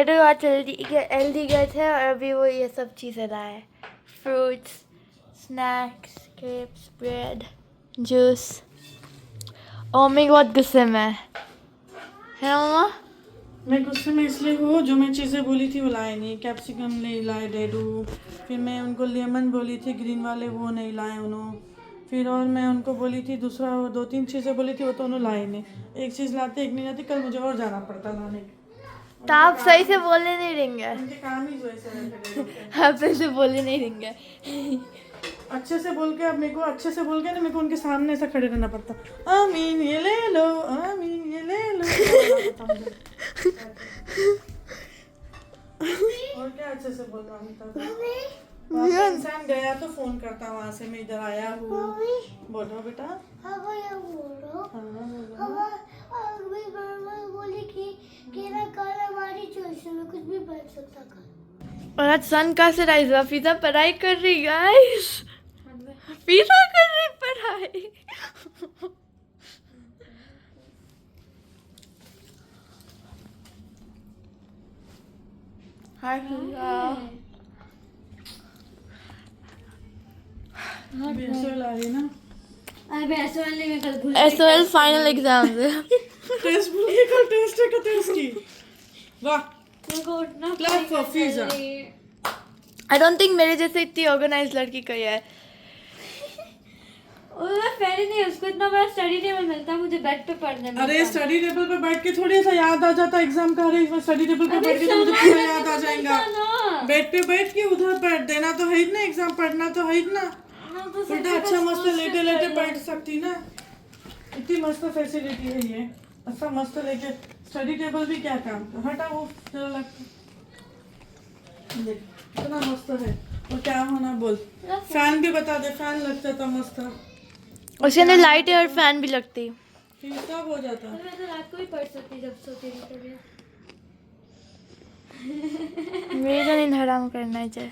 डैडू आज एलडी गए थे और अभी वो ये सब चीज़ें लाए, fruits, snacks, crepes, bread, juice. Mummy बहुत गुस्से में है मम्मा? मैं गुस्से में इसलिए हूँ, जो मैं चीज़ें बोली थी वो लाए नहीं। कैप्सिकम नहीं लाए डैडू, फिर मैं उनको लेमन बोली थी ग्रीन वाले, वो नहीं लाए उन्होंने। फिर और मैं उनको बोली थी दूसरा, 2-3 चीज़ें बोली थी, वो तो उन्होंने लाए नहीं। एक चीज़ लाते एक नहीं लाते, कल मुझे और जाना पड़ता लाने। तो आप सही से बोलने नहीं देंगे, उनके काम ही जो ऐसे रहते हैं। आप सही से बोलने नहीं देंगे। अच्छे से बोल के, अब मेरे को अच्छे से बोल के ना, मेरे को उनके सामने ऐसा खड़े रहना पड़ता। आमीन ये ले लो, आमीन ये ले लो। और क्या अच्छे से बोल रहा हूँ। इंसान गया तो फोन करता, वहाँ से मैं इधर आया हूँ। बोलो बेटा। हाँ बोलो। बोली कि ना कल हमारी चॉइस में कुछ भी बन सकता था। और आज सन कहाँ से राइज हुआ? फिजा पढ़ाई कर रही गाइस, फिजा कर रही पढ़ाई। हाय फिजा। आ रही ना। अबे ऐसे वाले में कल भूल SOL फाइनल एग्जाम है। टेस्ट भूल गई, कल टेस्ट है, कल टेस्ट की। वाह, को उठना clap for Fiza. I don't think मेरे जैसे इतनी ऑर्गेनाइज लड़की कोई है। और फेरी नहीं, उसको इतना बड़ा स्टडी टेबल मिलता, मुझे बेड पे पढ़ने में। अरे स्टडी टेबल पे बैठ के थोड़ी ऐसा याद आ जाता एग्जाम का। अरे स्टडी टेबल पे बैठ के तो मुझे पूरा याद आ जाएगा। बेड पे बैठ के उधर पढ़ देना तो है ही ना, एग्जाम पढ़ना तो है ही ना। उल्टा अच्छा मस्त लेटे लेटे पढ़ सकती ना। इतनी मस्त फैसिलिटी है ये, अच्छा मस्त लेके स्टडी टेबल भी क्या काम का। हटा वो जरा लगता, देख इतना मस्त है। और क्या होना बोल, फैन भी बता दे, फैन लग जाता मस्त, उसके अंदर लाइट है और फैन भी लगती। फिर सब हो जाता। मैं तो रात को ही पढ़ सकती जब सोती थी तभी। मेरे तो नींद हराम करना ही चाहिए।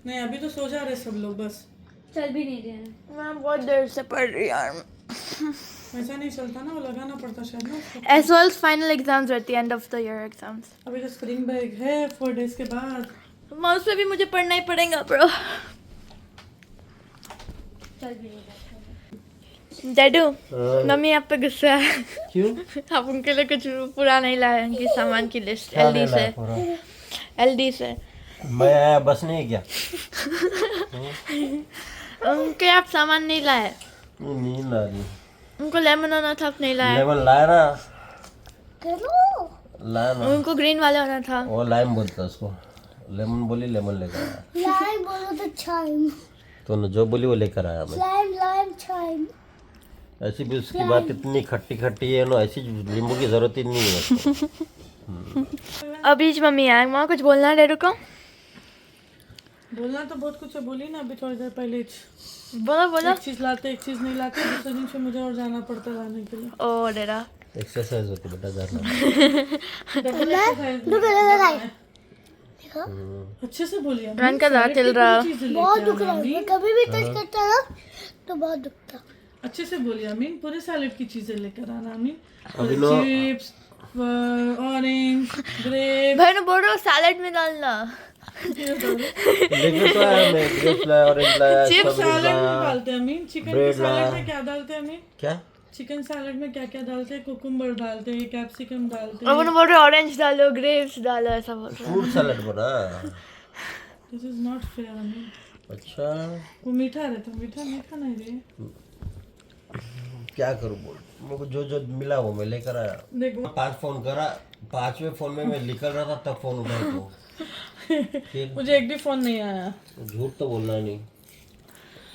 नहीं अभी तो सो जा रहे सब लोग, बस चल भी नहीं रहे हैं। मैं बहुत देर से पढ़ रही हूँ। वैसा नहीं चलता ना, वो लगाना पड़ता शायद ना उसको। SOL फाइनल एग्जाम्स रहती है, end of the year exams. अभी तो स्प्रिंग ब्रेक है 4 डेज के बाद। उस पे भी मुझे पढ़ना ही पड़ेगा ब्रो। चल भी नहीं रहे। डैडू, मम्मी आप पे गुस्सा है। क्यों? आप उनके लिए कुछ पूरा नहीं लाए, उनकी सामान की लिस्ट क्या LD नहीं से। लाया पूरा? LD से मैं आया बस नहीं क्या? उनके आप सामान नहीं लाए। नींद आ रही। उनको लेमन होना था, आप नहीं लाए। लेमन लाया ना, चलो लाया ना। उनको ग्रीन वाला होना था। वो लाइम बोलता है उसको, लेमन बोली लेमन लेकर आया। लाइम बोलो तो चाइम, तो जो बोली वो लेकर आया मैं। Lime lime chyme. ऐसी भी उसकी बात इतनी खट्टी खट्टी है ना, ऐसी नींबू की जरूरत ही नहीं है उसको। अभी मम्मी आए, माँ कुछ बोलना है डैडू को? बोलना तो बहुत कुछ है, बोली ना अभी थोड़ी देर पहले। बोलो बोलो। एक चीज लाते एक चीज नहीं लाते, दूसरे दिन से मुझे और जाना पड़ता लाने के लिए। ओ डैडा, एक्सरसाइज होती बेटा जाना। Double exercise. अच्छे से बोलिए। रन का दांत चल रहा। बहुत दुख रहा है, कभी भी टच करता ना तो बहुत दुखता। अच्छे से बोलिए अमीन, पूरे सैलेड की चीजें लेकर आना अमीन। अभिनव चिप्स, ऑरेंज, ग्रेप। भाई ने बोल रहा सैलेड में डालना। लेके तो आया मैं, ग्रेप्स लाया, ऑरेंज लाया, चिप्स स्ट्रॉबेरी सैलेड में लाया। डालते हैं अमीन। चिकन ब्रेड के सैलेड लाया। में क्या डालते हैं अमीन? क्या? चिकन सैलेड में क्या क्या डालते हैं? कुकुम्बर डालते हैं, कैप्सिकम डालते और वो हैं। बोल रहे ऑरेंज डालो, ग्रेप्स डालो, ऐसा बोल रहा फ्रूट सैलेड बना। दिस इज नॉट फेयर अमीन। अच्छा वो मीठा रहता, मीठा मीठा नहीं रे। क्या करूँ बोल, मेरे को जो जो मिला वो मैं लेकर आया। देखो 5 फोन करा, 5वें फोन में मैं निकल रहा था तब फोन उठाया तो फिर मुझे एक भी फोन नहीं आया। झूठ तो बोलना नहीं।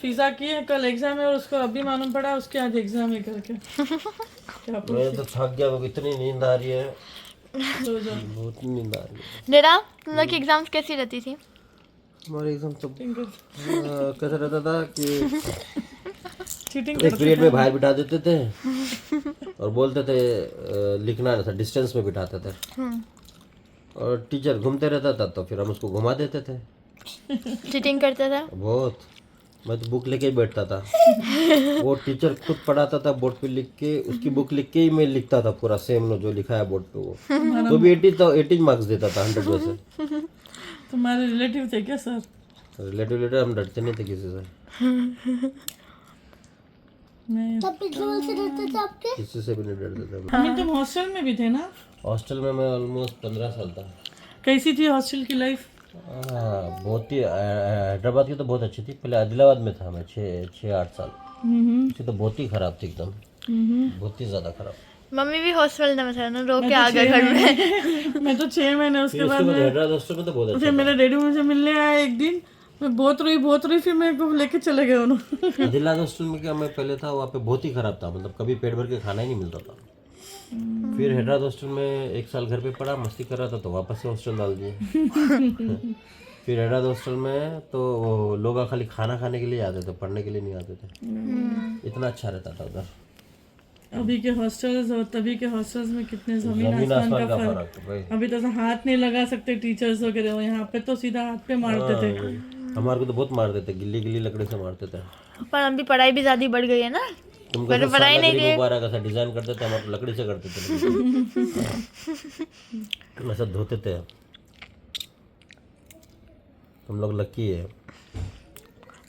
पिज्जा की है, कल एग्जाम है और उसको अभी मालूम पड़ा उसके आज एग्जाम है करके। क्या मैं तो थक गया, मेरे को इतनी नींद आ रही है, सो जाओ। बहुत नींद आ रही है। डैडा, तुम लोग की एग्जाम्स कैसी रहती थी? हमारे एग्जाम तो टिंकल कैसा रहता था कि चीटिंग एक पीरियड में बाहर बिठा देते थे और बोलते थे लिखना था, डिस्टेंस में बिठाते थे और टीचर घूमते रहता था तो फिर हम उसको घुमा देते थे। चीटिंग करते थे? बहुत मैं तो बुक लेके ही बैठता था। वो टीचर खुद पढ़ाता था बोर्ड पे लिख के, उसकी बुक लिख के ही मैं लिखता था पूरा सेम जो लिखा है बोर्ड पे वो। तो भी 80 मार्क्स देता था 100 में से। तुम्हारे रिलेटिव थे क्या सर? रिलेटिव हम डरते नहीं थे किसी से, नहीं। तब प्रिंसिपल से डरते थे आपके? किसी से भी नहीं डरते थे। मम्मी तुम हॉस्टल में भी थे ना? हॉस्टल में मैं ऑलमोस्ट 15 साल था। कैसी थी हॉस्टल की लाइफ? हाँ बहुत ही, हैदराबाद की तो बहुत अच्छी थी। पहले आदिलाबाद में था मैं 6-8 साल। उसकी तो बहुत ही खराब थी एकदम, बहुत ही ज्यादा खराब। मम्मी भी हॉस्टल में था ना, रो के आ गए घर में। मैं तो 6 महीने उसके बाद हैदराबाद हॉस्टल में तो बहुत अच्छा। फिर मेरे डैडी मुझे मिलने आया एक दिन, मैं बहुत रोई, फिर मेरे को लेके चले गए उन्होंने। आदिलाबाद हॉस्टल में क्या मैं पहले था वहाँ पे बहुत ही खराब था, मतलब कभी पेट भर के खाना ही नहीं मिलता था। फिर हैदराबाद हॉस्टल में 1 साल घर पे पढ़ा, मस्ती कर रहा था तो वापस से हॉस्टल डाल दिए। फिर हैदराबाद हॉस्टल में तो लोग खाली खाना खाने के लिए आते थे, पढ़ने के लिए नहीं आते थे। इतना अच्छा रहता था उधर। अभी के हॉस्टल्स और तभी के हॉस्टल्स में कितने जमीन आसमान का फर्क। भाई अभी तो हाथ नहीं लगा सकते टीचर्स वगैरह, यहाँ पे तो सीधा हाथ पे मारते थे। हमारे को तो बहुत मारते थे, गिल्ली लकड़ी से मारते थे। पर अभी पढ़ाई भी ज्यादा बढ़ गई है ना। तुम कैसे पढ़ाई नहीं थी, मुबारक ऐसा डिजाइन करते थे, हमारे लकड़ी से करते थे। ऐसा धोते थे। तुम लोग लकी है।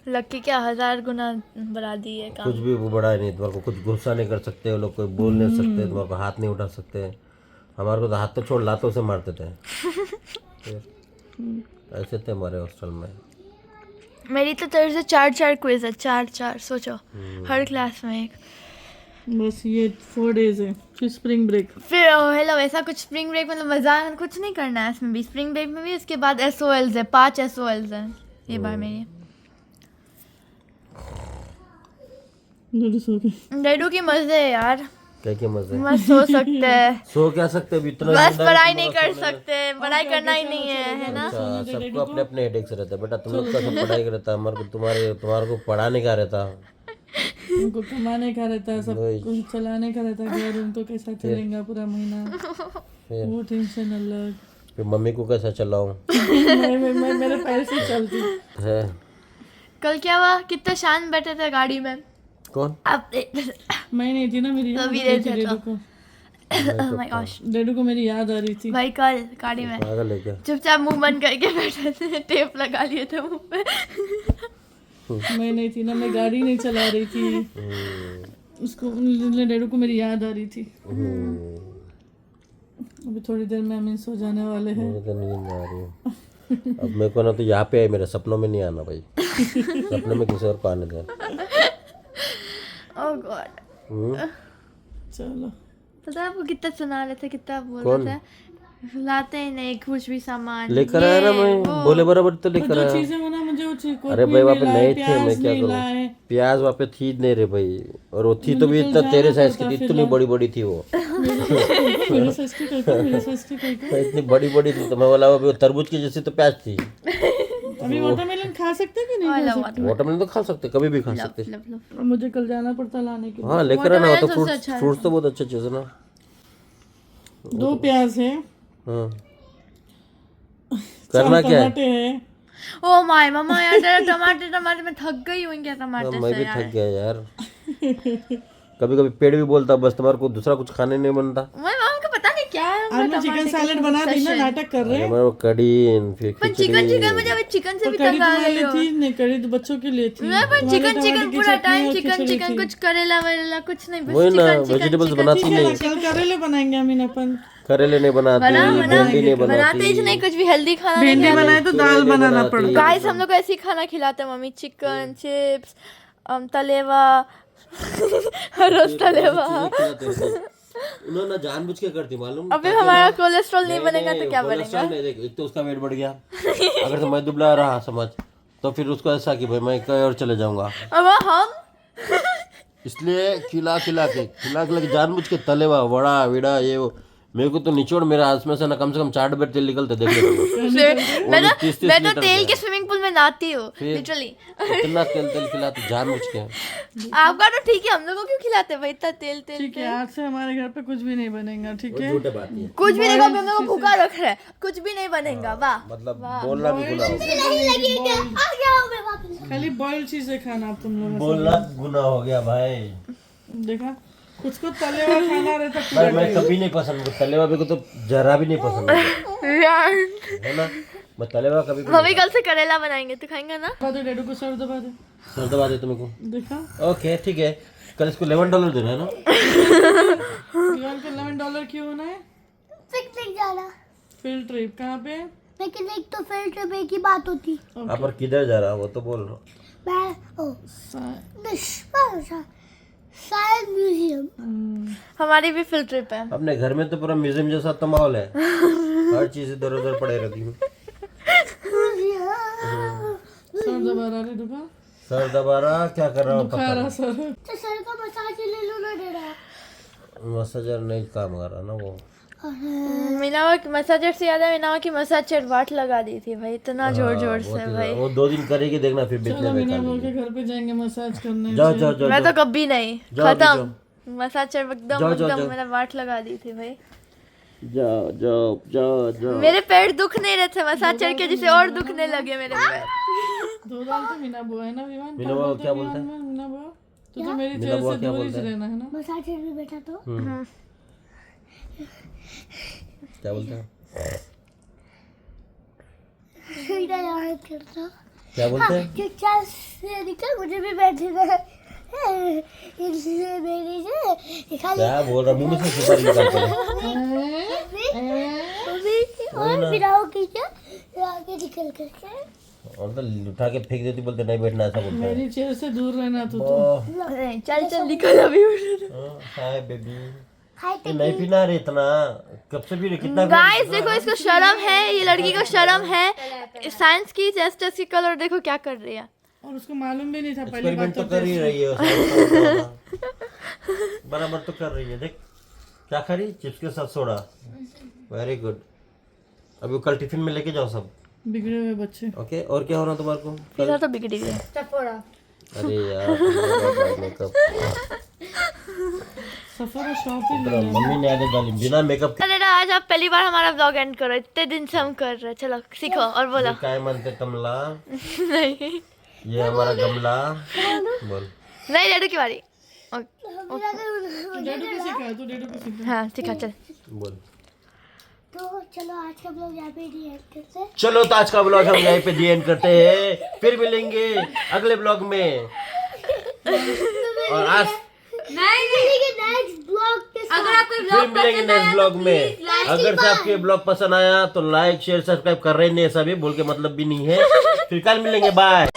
लकी क्या 1000 गुना बढ़ा दी है काम। कुछ भी वो बड़ा नहीं, तुम्हारे को कुछ गुस्सा नहीं कर सकते वो लोग, कोई बोल नहीं सकते, तुम्हारे को हाथ नहीं उठा सकते। हमारे को तो हाथ तो छोड़ लातों से मारते थे। ऐसे थे हमारे हॉस्टल में। मेरी तो तरफ से 4 क्विज है, 4 सोचो हर क्लास में एक। बस ये 4 डेज है, फिर स्प्रिंग ब्रेक। फिर हेलो ऐसा कुछ स्प्रिंग ब्रेक मतलब मजा कुछ नहीं करना है इसमें भी, स्प्रिंग ब्रेक में भी। उसके बाद SOLs है, 5 SOLs है ये बार मेरी। डेडू की मजे है यार, क्या मजे, मस्त सो सकते हैं, सो क्या सकते हैं इतना, बस पढ़ाई नहीं कर सकते, पढ़ाई करना ही नहीं है ना। अच्छा, सबको अपने अपने हेडेक्स रहते हैं बेटा। तुम लोग का सब पढ़ाई का रहता है, हमारे को तुम्हारे को पढ़ाने का रहता, उनको कमाने का रहता है, सब कुछ चलाने का रहता है घर, उनको कैसा चलेगा पूरा महीना, वो टेंशन अलग। फिर मम्मी को कैसा चलाऊं? मैं मेरे पैर से चलती है। कल क्या हुआ, कितने शांत बैठे थे गाड़ी में। कौन? अब मैं नहीं थी ना, मेरी याद तभी आ रही थी रहते डेडू तो। को। माय गॉश, डेडू को मेरी याद आ रही थी। भाई कल गाड़ी में पागल है क्या? चुपचाप मुंह बंद करके बैठे थे, टेप लगा लिए थे मुंह पे। मैं नहीं थी ना, मैं गाड़ी नहीं चला रही थी। उसको डेडू को मेरी याद आ रही थी। अभी थोड़ी देर में अमीन सो जाने वाले हैं। मुझे तो नींद आ रही है अब। मेरे को ना तो यहाँ पे है, मेरे सपनों में नहीं आना भाई। सपनों में किसी और को आने दे। ओह गॉड। चलो, पता है आपको कितना सुना रहे थे, कितना बोल कौन? रहे थे, लाते ही नहीं कुछ भी सामान लेकर आया ना मैं, बोले बराबर तो लेकर जो आया। चीजें होना मुझे वो चीज अरे भाई वहाँ पे नहीं थे, मैं क्या करूँ? प्याज वहाँ पे थी नहीं रे भाई, और वो थी तो भी इतना तेरे साइज की थी, इतनी बड़ी बड़ी थी वो। इतनी बड़ी बड़ी थी तो मैं बोला वो तरबूज की जैसी तो प्याज थी। अभी वाटरमेलन खा सकते कि नहीं खा सकते? वाटरमेलन तो खा सकते, कभी भी खा सकते। मुझे कल जाना पड़ता लाने के लिए। हाँ लेकर आना, तो फ्रूट्स तो बहुत अच्छे चीज है ना। 2 प्याज है, हाँ करना क्या है? टमाटे है। ओ माय मम्मा यार तेरा टमाटर मैं थक गई हूँ क्या टमाटर मैं से भी यार। थक गया यार। कभी कभी पेट भी बोलता बस तुम्हारे को दूसरा कुछ खाने नहीं बनता। मैं मम्मा को पता नहीं क्या है, आज मैं चिकन सैलेड बना दी ना, नाटक कर रहे हैं। हमारे कड़ी फिर पर चिकन मुझे अभी चिकन से भी कड़ी तंग आ तुम्हारे गई लिए हो। थी नहीं, कड़ी तो बच्चों के लिए थी। मैं पर चिकन टमाटर की पूरा चटनी टाइम और चिकन खिचड़ी थी। कुछ करेला वरेला कुछ नहीं, बस वही ना, चिकन वेजिटेबल्स बनाती नहीं। कल करेले बनाएंगे अमीन अपन। करेले नहीं बनाते, भिंडी नहीं बनाते ही बनाती। नहीं कुछ भी हेल्दी खाना नहीं भिंडी बनाए तो दाल बनाना पड़ता। गाइस हम लोग को ऐसे ही खाना खिलाते हैं मम्मी, चिकन चिप्स तलेवा रोज तलेवा। उन्होंने जानबूझ के करती मालूम। अभी हमारा कोलेस्ट्रॉल नहीं बनेगा तो क्या बनेगा? कोलेस्ट्रॉल नहीं, देख एक तो उसका वेट बढ़ गया। अगर तो मैं दुबला रहा समझ, तो फिर उसको ऐसा कि भाई मैं कहीं और चले जाऊंगा, अब हम इसलिए खिला खिला के जानबूझ के तलेवा वड़ा विड़ा ये वो मेरे को तो निचोड़ मेरे हाथ में से ना कम से कम 4 डब्बे तेल निकलते देख ले मैं तो 30 मैं तो लीटर तेल का। के स्विमिंग पूल में नहाती हूँ फिर? लिटरली। इतना तेल तेल खिलाती जानबूझ के। आपका तो ठीक है, हम लोगों को क्यों खिलाते हैं भाई इतना तेल तेल ठीक है, आज से हमारे घर पे कुछ भी नहीं बनेगा, ठीक है? झूठे बात है, कुछ भी नहीं, हम लोगों को भूखा रख रहे हैं, कुछ भी नहीं बनेगा। वाह, मतलब बोलना भी गुनाह हो गया। नहीं लगेगा, आ गया हूँ मैं वापस। खाली बॉइल्ड चीजें खाना आप तुम लोग। बोलना गुनाह हो गया भाई। देखा, कुछ को तले हुआ खाना रहता भाई मैं कभी नहीं पसंद, तले हुआ मेरे को तो जरा भी नहीं पसंद है ना। मैं तले हुआ कभी भी मम्मी कल से करेला बनाएंगे, तो खाएंगे ना? दबा दे, डेडू को सर दबा दे। सर दबा दे तुमको। देखा, ओके ठीक है, कल इसको $11 देना है ना। रियान को $11 क्यों होना है? पिकनिक जाना, फील्ड ट्रिप कहाँ पे? लेकिन एक तो फिर ट्रिप एक ही बात होती। आप पर किधर जा रहा है वो तो बोल रहा हूँ। मैं शायद म्यूजियम। हमारी भी फील्ड ट्रिप है। अपने घर में तो पूरा म्यूजियम जैसा तो माहौल है, हर चीज इधर उधर पड़े रहती है। सर दबा रहा है, दुखा सर दबा रहा, क्या कर रहा हूँ खा रहा सर। तो सर का मसाज ले लो ना दे रहा। मसाजर नहीं काम कर रहा ना वो। मीनावा की मसाजर से याद है, मीनावा की मसाजर वाट लगा दी थी भाई, इतना जोर जोर से भाई। वो 2 दिन करेगी देखना, फिर बेचने चलो में मीना बोल के घर पे जाएंगे मसाज करने। जाओ जाओ जाओ मैं तो कभी नहीं, जाओ, खत्म। मसाजर एकदम जाओ, जाओ, एकदम जाओ। मेरा वाट लगा दी थी भाई। जाओ जाओ जाओ जाओ। मेरे पैर दुख नहीं रहे थे मसाजर के, जिसे और दुखने लगे मेरे पैर। दो डालते मीना बुआ है ना विमान? मीना बुआ क्या बोलते हैं? मीना बुआ तो मेरी मीना चेयर बुआ से क्या दूर ही बोलते हैं? रहना है ना। मसाज में बैठा तो क्या बोलते हैं? सीधा याद करता। क्या बोलते हैं? चुपचाप से निकल, मुझे भी बैठना है। इसलिए मेरी से खाली क्या बोल रहा, मुंह में से सुपारी निकालते हैं। और फिराओ कीजिए आगे निकल करके। और तो उठा के फेंक देती, बोलते नहीं बैठना, ऐसा बोलते हैं। मेरी चेयर से दूर रहना तू। नहीं, चल चल निकल अभी। हाय बेबी, हाय ये नहीं पीना रे इतना, कब से पी रहे, कितना गाइस देखो, इसको शर्म है, ये लड़की को शर्म है। साइंस की टेस्ट की कलर देखो क्या कर रही है। और उसको मालूम भी नहीं था पहली एक्सपेरिमेंट बात तो कर ही रही है उसमें। बराबर तो कर रही है। देख क्या खा रही, चिप्स के साथ सोडा। Very good. अभी वो कल टिफिन में लेके जाओ सब। बिगड़े हुए बच्चे। ओके, और क्या हो रहा तुम्हारे को मेरा तो बिगड़ी गई। अरे यार मेकअप, सफर शॉपिंग। मम्मी ने आदत डाली बिना मेकअप के। अरे आज आप पहली बार हमारा ब्लॉग एंड करो, इतने दिन से हम कर रहे हैं। चलो सीखो और बोलो। काय मानते कमला, नहीं ये हमारा गमला। बोल। नहीं, डेडू की बारी। डेडू को सिखा, तू डेडू को सिखा। हाँ सिखा, चल। बोल। तो चलो आज का ब्लॉग यहाँ पे एंड करते हैं। चलो तो आज का ब्लॉग हम यहीं पे एंड करते हैं, फिर मिलेंगे अगले ब्लॉग में। और आज नेक्स्ट ब्लॉग के साथ अगर आपको फिर मिलेंगे नेक्स्ट ब्लॉग में। अगर से आपके ब्लॉग पसंद आया तो लाइक शेयर सब्सक्राइब कर रहे हैं, सभी बोल के मतलब भी नहीं है। फिर कल मिलेंगे, बाय।